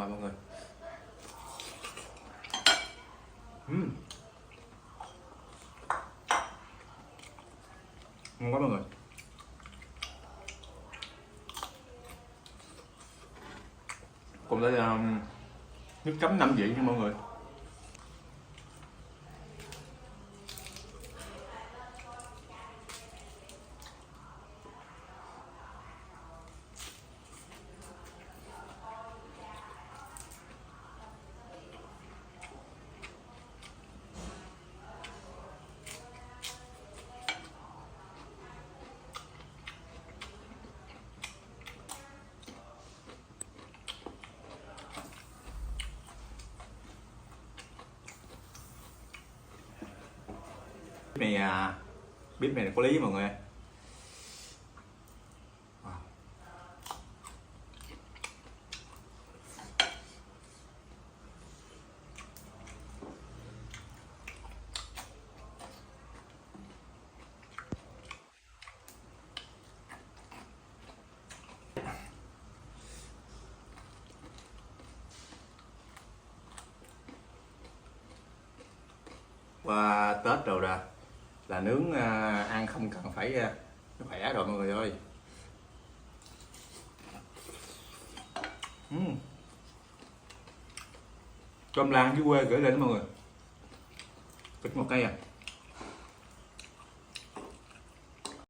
mà mọi người. Ngon quá mọi người. Cùng đây là nước chấm 5 vị nha mọi người. Bếp này là có lý mọi người. Qua Tết rồi là nướng ăn không cần phải nó khỏe rồi mọi người ơi. Cơm lam dưới quê gửi lên đó mọi người. Thịt một cây à.